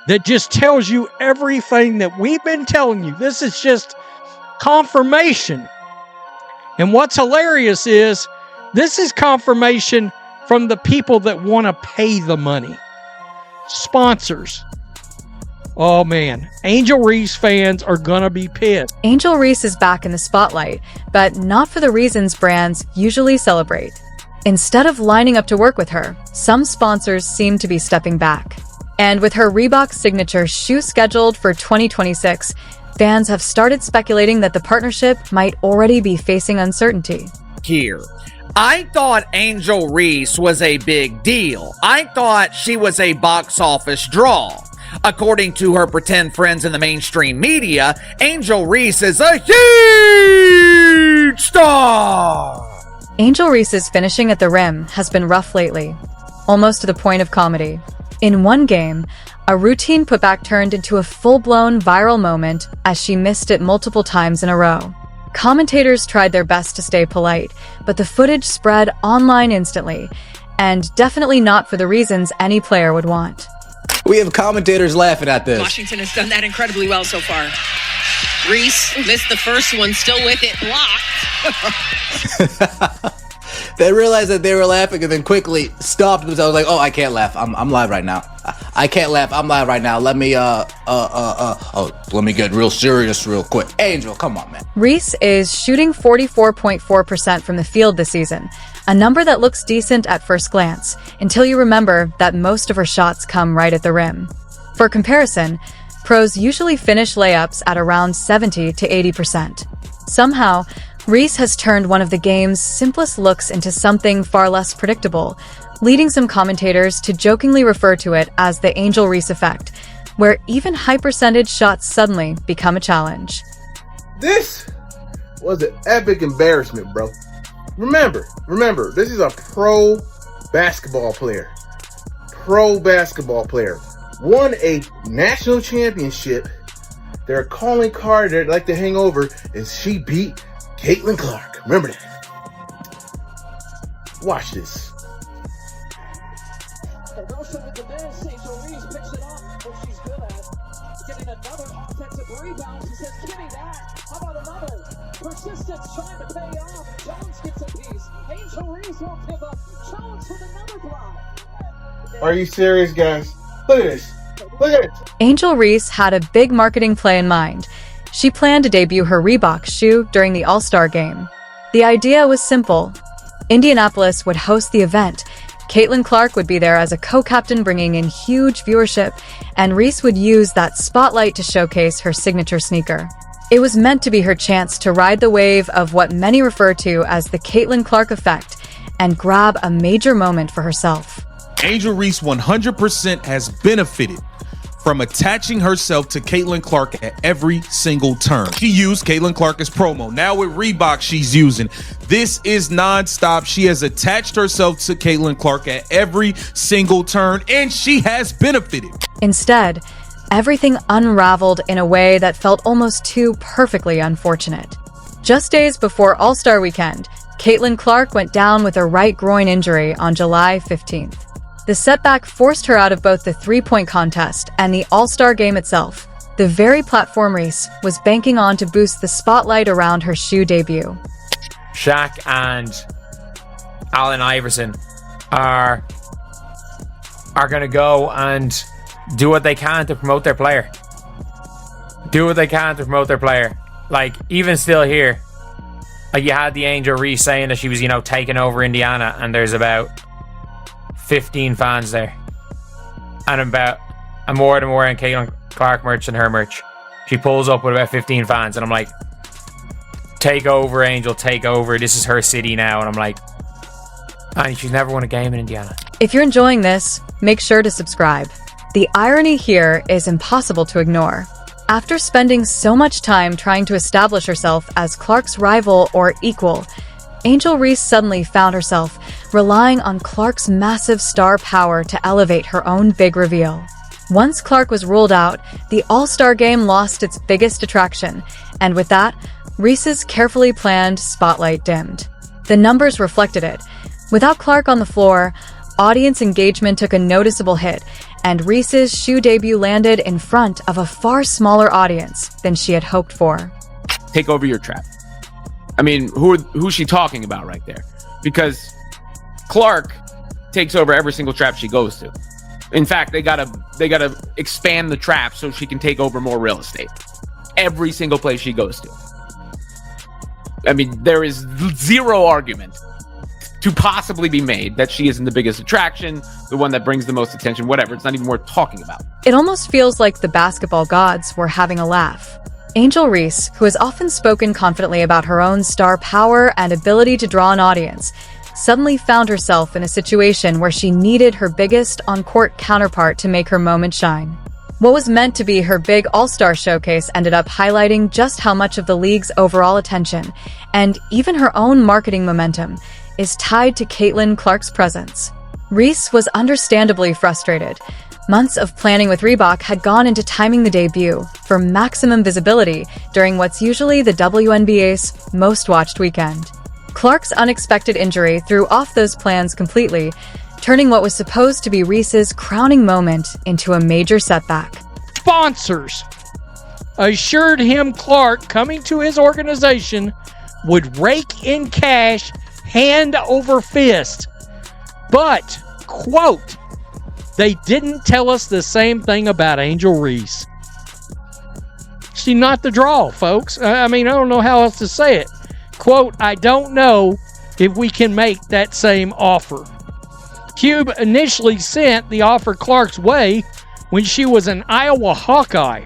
that just tells you everything that we've been telling you. This is just confirmation. And what's hilarious is this is confirmation from the people that want to pay the money. Sponsors. Oh man, Angel Reese fans are gonna be pissed. Angel Reese is back in the spotlight, but not for the reasons brands usually celebrate. Instead of lining up to work with her, some sponsors seem to be stepping back. And with her Reebok signature shoe scheduled for 2026, fans have started speculating that the partnership might already be facing uncertainty. Here, I thought Angel Reese was a big deal. I thought she was a box office draw. According to her pretend friends in the mainstream media, Angel Reese is a huge star. Angel Reese's finishing at the rim has been rough lately, almost to the point of comedy. In one game, a routine putback turned into a full-blown viral moment as she missed it multiple times in a row. Commentators tried their best to stay polite, but the footage spread online instantly, and definitely not for the reasons any player would want. We have commentators laughing at this. Washington has done that incredibly well so far. Reese missed the first one, still with it blocked. They realized that they were laughing and then quickly stopped themselves. Like, oh, I can't laugh. I'm live right now. I can't laugh. I'm live right now. Let me get real serious real quick. Angel, come on, man. Reese is shooting 44.4% from the field this season, a number that looks decent at first glance, until you remember that most of her shots come right at the rim. For comparison, pros usually finish layups at around 70 to 80%. Somehow, Reese has turned one of the game's simplest looks into something far less predictable, leading some commentators to jokingly refer to it as the Angel Reese effect, where even high-percentage shots suddenly become a challenge. This was an epic embarrassment, bro. Remember, this is a pro basketball player. Won a national championship. Their calling card they'd like to hang over is she beat Caitlin Clark. Remember that. Watch this. Persistence trying to pay off. Jones gets a piece. Angel Reese won't give up. Jones with another block. Are you serious, guys? Look at this. Look at it. Angel Reese had a big marketing play in mind. She planned to debut her Reebok shoe during the All-Star game. The idea was simple. Indianapolis would host the event. Caitlin Clark would be there as a co-captain, bringing in huge viewership, and Reese would use that spotlight to showcase her signature sneaker. It was meant to be her chance to ride the wave of what many refer to as the Caitlin Clark effect and grab a major moment for herself. Angel Reese 100% has benefited from attaching herself to Caitlin Clark at every single turn. She used Caitlin Clark as promo. Now with Reebok, she's using. This is nonstop. She has attached herself to Caitlin Clark at every single turn, and she has benefited. Instead, everything unraveled in a way that felt almost too perfectly unfortunate. Just days before All-Star Weekend, Caitlin Clark went down with a right groin injury on July 15th. The setback forced her out of both the three-point contest and the All-Star game itself, the very platform Reese was banking on to boost the spotlight around her shoe debut. Shaq and Allen Iverson are going to go and do what they can to promote their player. Like, even still here, like, you had the Angel Reese saying that she was, taking over Indiana, and there's about 15 fans there. And more than more in Caitlin Clark merch than her merch. She pulls up with about 15 fans, and I'm like, take over, Angel, take over. This is her city now. And I'm like, and she's never won a game in Indiana. If you're enjoying this, make sure to subscribe. The irony here is impossible to ignore. After spending so much time trying to establish herself as Clark's rival or equal, Angel Reese suddenly found herself relying on Clark's massive star power to elevate her own big reveal. Once Clark was ruled out, the All-Star game lost its biggest attraction, and with that, Reese's carefully planned spotlight dimmed. The numbers reflected it. Without Clark on the floor, audience engagement took a noticeable hit, and Reese's shoe debut landed in front of a far smaller audience than she had hoped for. Take over your trap. I mean, who's she talking about right there? Because Clark takes over every single trap she goes to. In fact, they gotta expand the trap so she can take over more real estate. Every single place she goes to. I mean, there is zero argument to possibly be made that she isn't the biggest attraction, the one that brings the most attention, whatever. It's not even worth talking about. It almost feels like the basketball gods were having a laugh. Angel Reese, who has often spoken confidently about her own star power and ability to draw an audience, suddenly found herself in a situation where she needed her biggest on-court counterpart to make her moment shine. What was meant to be her big all-star showcase ended up highlighting just how much of the league's overall attention, and even her own marketing momentum, is tied to Caitlin Clark's presence. Reese was understandably frustrated. Months of planning with Reebok had gone into timing the debut for maximum visibility during what's usually the WNBA's most watched weekend. Clark's unexpected injury threw off those plans completely, turning what was supposed to be Reese's crowning moment into a major setback. Sponsors assured him Clark coming to his organization would rake in cash hand over fist. But, quote, they didn't tell us the same thing about Angel Reese. She's not the draw, folks. I mean, I don't know how else to say it. Quote, I don't know if we can make that same offer. Cube initially sent the offer Clark's way when she was an Iowa Hawkeye.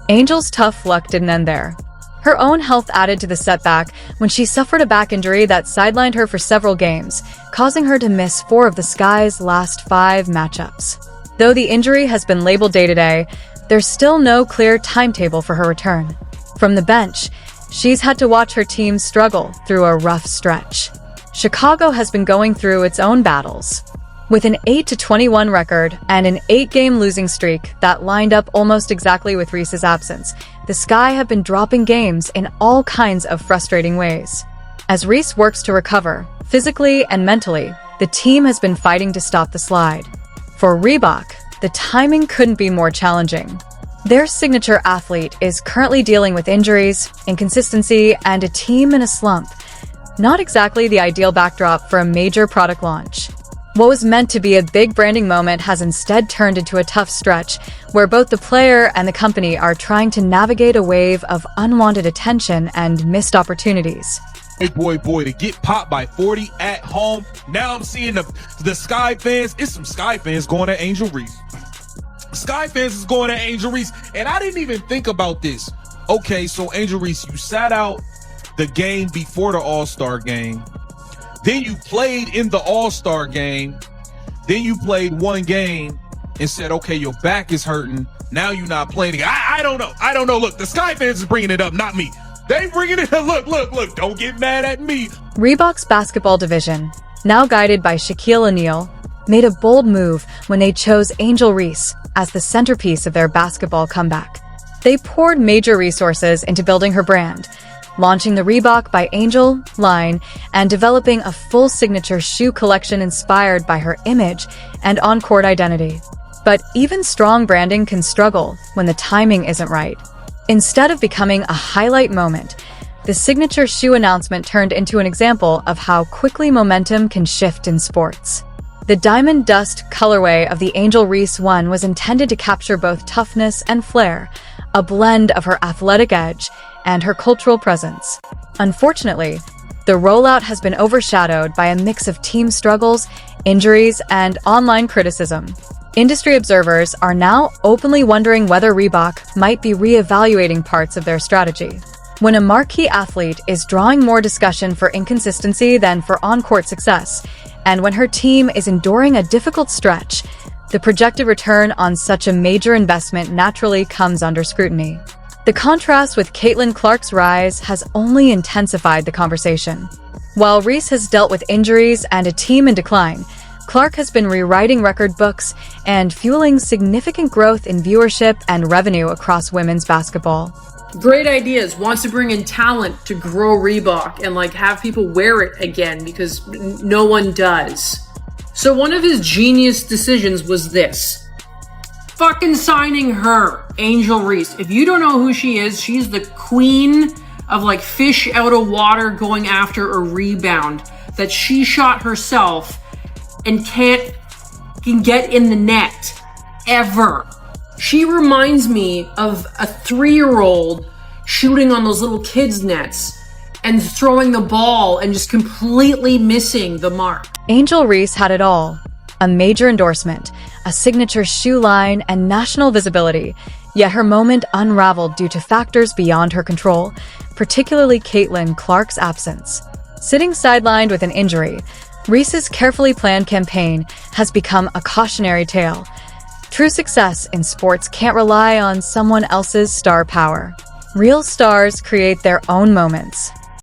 Angel's tough luck didn't end there. Her own health added to the setback when she suffered a back injury that sidelined her for several games, causing her to miss 4 of the Sky's last 5 matchups. Though the injury has been labeled day-to-day, there's still no clear timetable for her return. From the bench, she's had to watch her team struggle through a rough stretch. Chicago has been going through its own battles. With an 8-21 record and an 8-game losing streak that lined up almost exactly with Reese's absence, the Sky have been dropping games in all kinds of frustrating ways. As Reese works to recover, physically and mentally, the team has been fighting to stop the slide. For Reebok, the timing couldn't be more challenging. Their signature athlete is currently dealing with injuries, inconsistency, and a team in a slump. Not exactly the ideal backdrop for a major product launch. What was meant to be a big branding moment has instead turned into a tough stretch, where both the player and the company are trying to navigate a wave of unwanted attention and missed opportunities. Hey, boy, to get popped by 40 at home. Now I'm seeing the Sky fans. It's some Sky fans going to Angel Reese. Sky fans is going to Angel Reese, and I didn't even think about this. Okay, so Angel Reese, you sat out the game before the All-Star game. Then you played in the All-Star game. Then you played one game and said, okay, your back is hurting. Now you're not playing again. I don't know. Look, the Sky fans is bringing it up, not me. They bringing it up. Look. Don't get mad at me. Reebok's basketball division, now guided by Shaquille O'Neal, made a bold move when they chose Angel Reese as the centerpiece of their basketball comeback. They poured major resources into building her brand, launching the Reebok by Angel line and developing a full signature shoe collection inspired by her image and on-court identity. But even strong branding can struggle when the timing isn't right. Instead of becoming a highlight moment, the signature shoe announcement turned into an example of how quickly momentum can shift in sports. The Diamond Dust colorway of the Angel Reese 1 was intended to capture both toughness and flair, a blend of her athletic edge and her cultural presence. Unfortunately, the rollout has been overshadowed by a mix of team struggles, injuries, and online criticism. Industry observers are now openly wondering whether Reebok might be re-evaluating parts of their strategy. When a marquee athlete is drawing more discussion for inconsistency than for on-court success, and when her team is enduring a difficult stretch, the projected return on such a major investment naturally comes under scrutiny. The contrast with Caitlin Clark's rise has only intensified the conversation. While Reese has dealt with injuries and a team in decline, Clark has been rewriting record books and fueling significant growth in viewership and revenue across women's basketball. Great ideas, wants to bring in talent to grow Reebok and have people wear it again because no one does. So one of his genius decisions was this. fucking signing her, Angel Reese. If you don't know who she is, she's the queen of like fish out of water going after a rebound that she shot herself and can get in the net ever. She reminds me of a 3-year-old shooting on those little kids' nets and throwing the ball and just completely missing the mark. Angel Reese had it all. A major endorsement, a signature shoe line, and national visibility. Yet her moment unraveled due to factors beyond her control, particularly Caitlin Clark's absence. Sitting sidelined with an injury, Reese's carefully planned campaign has become a cautionary tale. True success in sports can't rely on someone else's star power. Real stars create their own moments.